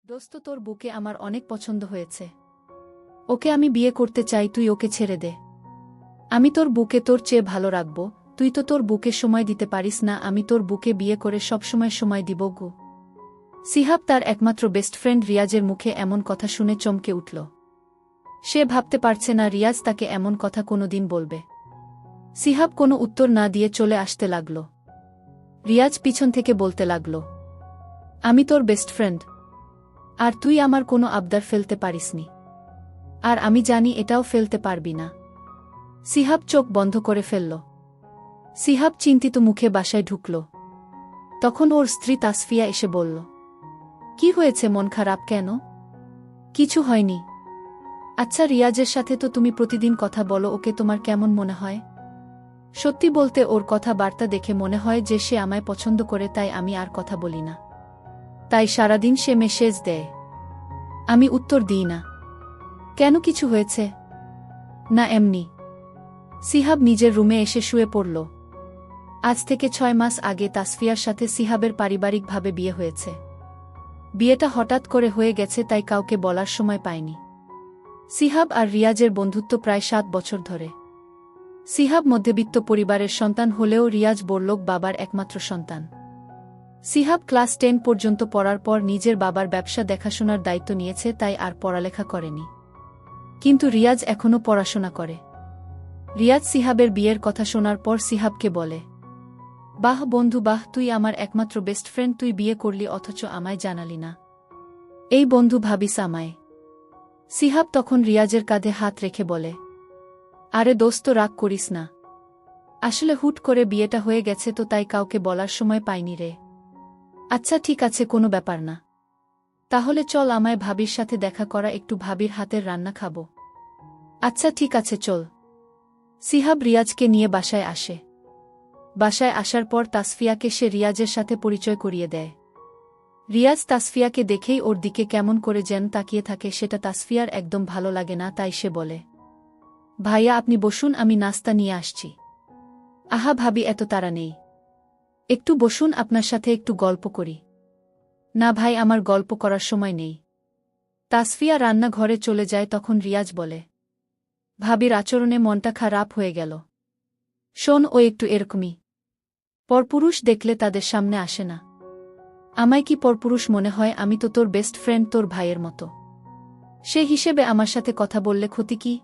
দোস্ত, তোর বুকে আমার অনেক পছন্দ হয়েছে। ওকে আমি বিয়ে করতে চাই, তুই ওকে ছেড়ে দে। আমি তোর বুকে তোর চেয়ে ভালো রাখব। তুই তো তোর বুকে সময় দিতে পারিস না, আমি তোর বুকে বিয়ে করে সবসময় সময় দিব গো। সিহাব তার একমাত্র বেস্ট ফ্রেন্ড রিয়াজের মুখে এমন কথা শুনে চমকে উঠল। সে ভাবতে পারছে না রিয়াজ তাকে এমন কথা কোনোদিন বলবে। সিহাব কোনো উত্তর না দিয়ে চলে আসতে লাগল। রিয়াজ পিছন থেকে বলতে লাগল, আমি তোর বেস্ট ফ্রেন্ড, আর তুই আমার কোনো আবদার ফেলতে পারিসনি, আর আমি জানি এটাও ফেলতে পারবি না। সিহাব চোখ বন্ধ করে ফেলল। সিহাব চিন্তিত মুখে বাসায় ঢুকল। তখন ওর স্ত্রী তাসফিয়া এসে বলল, কি হয়েছে, মন খারাপ কেন? কিছু হয়নি। আচ্ছা, রিয়াজের সাথে তো তুমি প্রতিদিন কথা বলো, ওকে তোমার কেমন মনে হয়? সত্যি বলতে ওর কথাবার্তা দেখে মনে হয় যে সে আমায় পছন্দ করে, তাই আমি আর কথা বলি না। তাই সারাদিন সে মেসেজ দেয়, আমি উত্তর দিই না। কেন, কিছু হয়েছে? না, এমনি। সিহাব নিজের রুমে এসে শুয়ে পড়ল। আজ থেকে 6 মাস আগে তাসফিয়ার সাথে সিহাবের পারিবারিকভাবে বিয়ে হয়েছে। বিয়েটা হঠাৎ করে হয়ে গেছে, তাই কাউকে বলার সময় পায়নি। সিহাব আর রিয়াজের বন্ধুত্ব প্রায় 7 বছর ধরে। সিহাব মধ্যবিত্ত পরিবারের সন্তান হলেও রিয়াজ বড়লোক বাবার একমাত্র সন্তান। সিহাব ক্লাস 10 পর্যন্ত পড়ার পর নিজের বাবার ব্যবসা দেখাশোনার দায়িত্ব নিয়েছে, তাই আর পড়ালেখা করেনি। কিন্তু রিয়াজ এখনও পড়াশোনা করে। রিয়াজ সিহাবের বিয়ের কথা শোনার পর সিহাবকে বলে, বাহ বন্ধু বাহ, তুই আমার একমাত্র বেস্ট ফ্রেন্ড, তুই বিয়ে করলি অথচ আমায় জানালি না। এই বন্ধু ভাবিস আমায়। সিহাব তখন রিয়াজের কাঁধে হাত রেখে বলে, আরে দোস্ত, রাগ করিস না। আসলে হুট করে বিয়েটা হয়ে গেছে তো, তাই কাউকে বলার সময় পাইনি রে। আচ্ছা ঠিক আছে, কোনো ব্যাপার না। তাহলে চল আমায় ভাবির সাথে দেখা করা, একটু ভাবির হাতের রান্না খাবো। আচ্ছা ঠিক আছে, চল। সিহাব রিয়াজকে নিয়ে বাসায় আসে। বাসায় আসার পর তাসফিয়াকে সে রিয়াজের সাথে পরিচয় করিয়ে দেয়। রিয়াজ তাসফিয়াকে দেখেই ওর দিকে কেমন করে যেন তাকিয়ে থাকে, সেটা তাসফিয়ার একদম ভালো লাগে না, তাই সে বলে, ভাইয়া আপনি বসুন, আমি নাস্তা নিয়ে আসছি। আহা ভাবি, এত তাড়া নেই, একটু বসুন, আপনার সাথে একটু গল্প করি। না ভাই, আমার গল্প করার সময় নেই। তাসফিয়া রান্নাঘরে চলে যায়। তখন রিয়াজ বলে, ভাবির আচরণে মনটা খারাপ হয়ে গেল। শোন, ও একটু এরকমই। পরপুরুষ দেখলে তাদের সামনে আসে না। আমায় কি পরপুরুষ মনে হয়? আমি তো তোর বেস্ট ফ্রেন্ড, তোর ভাইয়ের মতো। সে হিসেবে আমার সাথে কথা বললে ক্ষতি কি?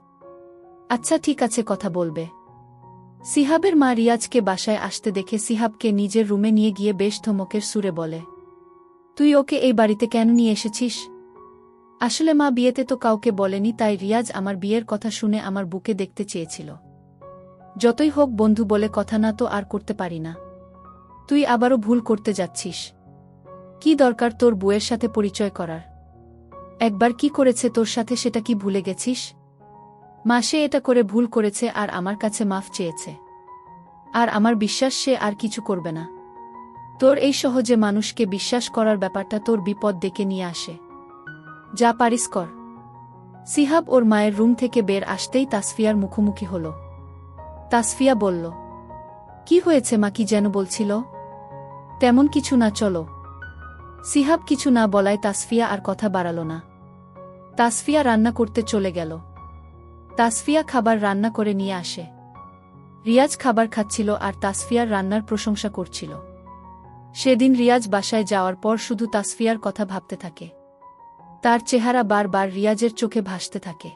আচ্ছা ঠিক আছে, কথা বলবে। সিহাবের মা রিয়াজকে বাসায় আসতে দেখে সিহাবকে নিজের রুমে নিয়ে গিয়ে বেশ ধমকের সুরে বলে, তুই ওকে এই বাড়িতে কেন নিয়ে এসেছিস? আসলে মা, বিয়েতে তো কাউকে বলেনি, তাই রিয়াজ আমার বিয়ের কথা শুনে আমার বুকে দেখতে চেয়েছিল। যতই হোক বন্ধু বলে কথা, না তো আর করতে পারি না। তুই আবারও ভুল করতে যাচ্ছিস। কি দরকার তোর বউয়ের সাথে পরিচয় করার? একবার কি করেছে তোর সাথে, সেটা কি ভুলে গেছিস? মা, সে এটা করে ভুল করেছে আর আমার কাছে মাফ চেয়েছে। আর আমার বিশ্বাস সে আর কিছু করবে না। তোর এই সহজে মানুষকে বিশ্বাস করার ব্যাপারটা তোর বিপদ ডেকে নিয়ে আসে। যা পারিস কর। সিহাব ওর মায়ের রুম থেকে বের আসতেই তাসফিয়ার মুখোমুখি হল। তাসফিয়া বলল, কি হয়েছে মা, কি যেন বলছিল? তেমন কিছু না, চলো। সিহাব কিছু না বলায় তাসফিয়া আর কথা বাড়াল না। তাসফিয়া রান্না করতে চলে গেল। তাসফিয়া খাবার রান্না করে নিয়ে আসে। রিয়াজ খাবার খাচ্ছিল আর তাসফিয়ার রান্নার প্রশংসা করছিল। সেদিন রিয়াজ বাসায় যাওয়ার পর শুধু তাসফিয়ার কথা ভাবতে থাকে। তার চেহারা বারবার রিয়াজের চোখে ভাসতে থাকে।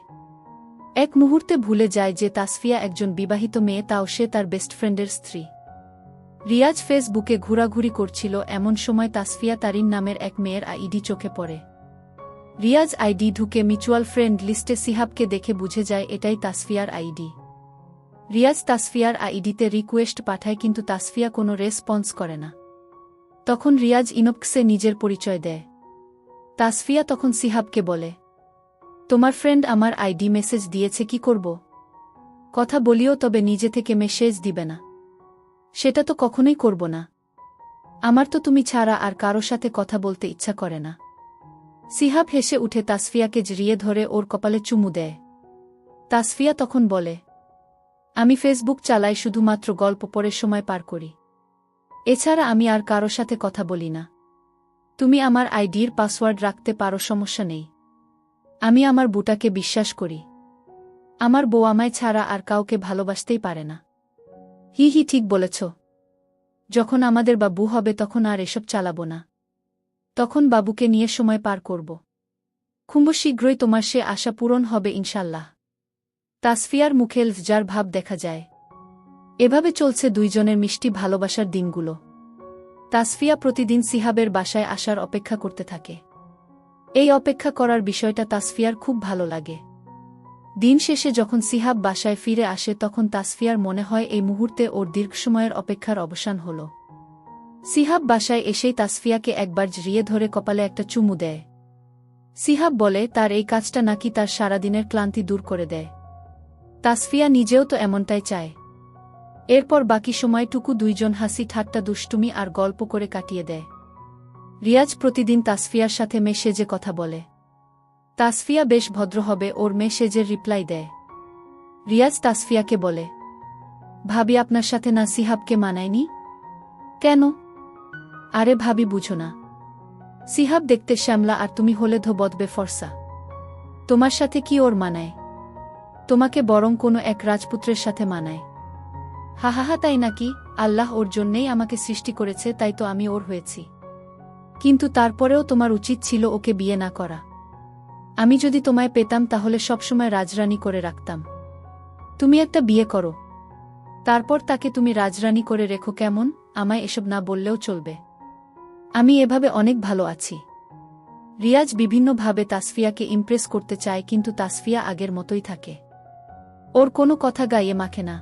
এক মুহূর্তে ভুলে যায় যে তাসফিয়া একজন বিবাহিত মেয়ে, তাও সে তার বেস্ট ফ্রেন্ডের স্ত্রী। রিয়াজ ফেসবুকে ঘোরাঘুরি করছিল, এমন সময় তাসফিয়া তারিন নামের এক মেয়ের আইডি চোখে পড়ে। রিয়াজ আইডি ঢুকে মিউচুয়াল ফ্রেন্ড লিস্টে সিহাবকে দেখে বুঝে যায় এটাই তাসফিয়ার আইডি। রিয়াজ তাসফিয়ার আইডিতে রিকোয়েস্ট পাঠায়, কিন্তু তাসফিয়া কোনো রেসপন্স করে না। তখন রিয়াজ ইনবক্সে নিজের পরিচয় দেয়। তাসফিয়া তখন সিহাবকে বলে, তোমার ফ্রেন্ড আমার আইডি মেসেজ দিয়েছে, কি করব? কথা বলিও, তবে নিজে থেকে মেসেজ দিবে না। সেটা তো কখনোই করব না। আমার তো তুমি ছাড়া আর কারো সাথে কথা বলতে ইচ্ছা করে না। সিহাব হেসে উঠে তাসফিয়াকে জড়িয়ে ধরে ওর কপালে চুমু দেয়। তাসফিয়া তখন বলে, আমি ফেসবুক চালাই, শুধুমাত্র গল্প পড়ে সময় পার করি। এছাড়া আমি আর কারো সাথে কথা বলি না। তুমি আমার আইডির পাসওয়ার্ড রাখতে পারো, সমস্যা নেই। আমি আমার বুটাকে বিশ্বাস করি। আমার বউ আমায় ছাড়া আর কাউকে ভালোবাসতেই পারে না। হি হি, ঠিক বলেছ। যখন আমাদের বাবু হবে তখন আর এসব চালাবো না। তখন বাবুকে নিয়ে সময় পার করব। খুব শীঘ্রই তোমার সে আশা পূরণ হবে ইনশাল্লাহ। তাসফিয়ার মুখে লজ্জার ভাব দেখা যায়। এভাবে চলছে দুইজনের মিষ্টি ভালোবাসার দিনগুলো। তাসফিয়া প্রতিদিন সিহাবের বাসায় আসার অপেক্ষা করতে থাকে। এই অপেক্ষা করার বিষয়টা তাসফিয়ার খুব ভালো লাগে। দিন শেষে যখন সিহাব বাসায় ফিরে আসে তখন তাসফিয়ার মনে হয় এই মুহূর্তে ওর দীর্ঘ সময়ের অপেক্ষার অবসান হল। সিহাব বাসায় এসেই তাসফিয়াকে একবার জড়িয়ে ধরে কপালে একটা চুমু দেয়। সিহাব বলে তার এই কাজটা নাকি তার সারাদিনের ক্লান্তি দূর করে দেয়। তাসফিয়া নিজেও তো এমনটাই চায়। এরপর বাকি সময়টুকু দুইজন হাসি ঠাট্টা দুষ্টুমি আর গল্প করে কাটিয়ে দেয়। রিয়াজ প্রতিদিন তাসফিয়ার সাথে মেসেজে কথা বলে। তাসফিয়া বেশ ভদ্র হবে ওর মেসেজের রিপ্লাই দেয়। রিয়াজ তাসফিয়াকে বলে, ভাবি আপনার সাথে না সিহাবকে মানায়নি? কেন? আরে ভাবি বুঝো না, সিহাব দেখতে শ্যামলা আর তুমি হলে ধোবদবে ফর্সা। তোমার সাথে কি ওর মানায়? তোমাকে বরং কোনো এক রাজপুত্রের সাথে মানায়। হাহাহা, তাই নাকি? আল্লাহ ওর জন্যেই আমাকে সৃষ্টি করেছে, তাই তো আমি ওর হয়েছি। কিন্তু তারপরেও তোমার উচিত ছিল ওকে বিয়ে না করা। আমি যদি তোমায় পেতাম তাহলে সবসময় রাজরানী করে রাখতাম। তুমি একটা বিয়ে করো, তারপর তাকে তুমি রাজরানী করে রেখো, কেমন? আমায় এসব না বললেও চলবে। আমি এভাবে অনেক ভালো আছি। রিয়াজ বিভিন্নভাবে তাসফিয়াকে ইমপ্রেস করতে চায়, কিন্তু তাসফিয়া আগের মতোই থাকে। ওর কোনো কথা গায়ে মাখে না।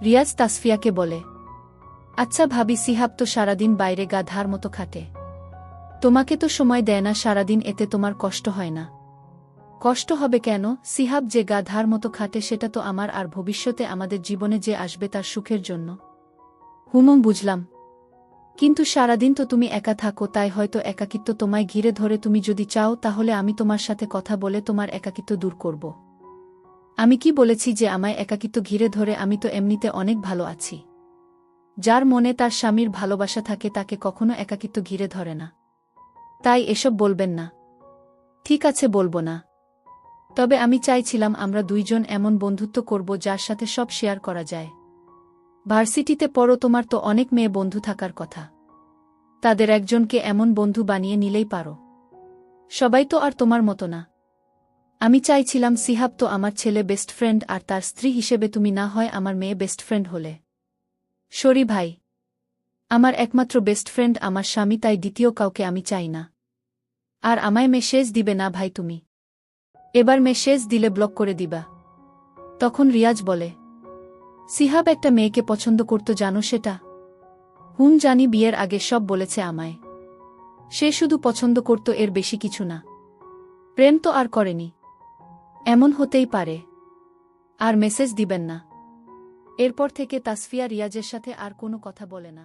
রিয়াজ তাসফিয়াকে বলে, আচ্ছা ভাবি, সিহাব তো সারাদিন বাইরে গাধার মতো খাটে। তোমাকে তো সময় দেয় না সারাদিন, এতে তোমার কষ্ট হয় না? কষ্ট হবে কেন? সিহাব যে গাধার মতো খাটে সেটা তো আমার আর ভবিষ্যতে আমাদের জীবনে যে আসবে তার সুখের জন্য। বুঝলাম, কিন্তু সারাদিন তো তুমি একা থাকো, তাই হয়তো একাকিত্ব তোমায় ঘিরে ধরে। তুমি যদি চাও তাহলে আমি তোমার সাথে কথা বলে তোমার একাকিত্ব দূর করব। আমি কি বলেছি যে আমায় একাকিত্ব ঘিরে ধরে? আমি তো এমনিতে অনেক ভালো আছি। যার মনে তার স্বামীর ভালোবাসা থাকে তাকে কখনো একাকিত্ব ঘিরে ধরে না। তাই এসব বলবেন না। ঠিক আছে, বলবো না। তবে আমি চাইছিলাম আমরা দুইজন এমন বন্ধুত্ব করব যার সাথে সব শেয়ার করা যায়। ভার্সিটিতে পড়ো, তোমার তো অনেক মেয়ে বন্ধু থাকার কথা। তাদের একজনকে এমন বন্ধু বানিয়ে নিলেই পারো। সবাই তো আর তোমার মতো না। আমি চাইছিলাম সিহাব তো আমার ছেলে বেস্ট ফ্রেন্ড, আর তার স্ত্রী হিসেবে তুমি না হয় আমার মেয়ে বেস্ট ফ্রেন্ড হলে। সরি ভাই, আমার একমাত্র বেস্ট ফ্রেন্ড আমার স্বামী, তাই দ্বিতীয় কাউকে আমি চাই না। আর আমায় মেসেজ দিবে না ভাই তুমি। এবার মেসেজ দিলে ব্লক করে দিবা। তখন রিয়াজ বলে, সিহাব একটা মেয়েকে পছন্দ করত, জানো সেটা? জানি, বিয়ের আগে সব বলেছে আমায়। সে শুধু পছন্দ করত, এর বেশি কিছু না। প্রেম তো আর করেনি। এমন হতেই পারে। আর মেসেজ দিবেন না। এরপর থেকে তাসফিয়া রিয়াজের সাথে আর কোনো কথা বলে না।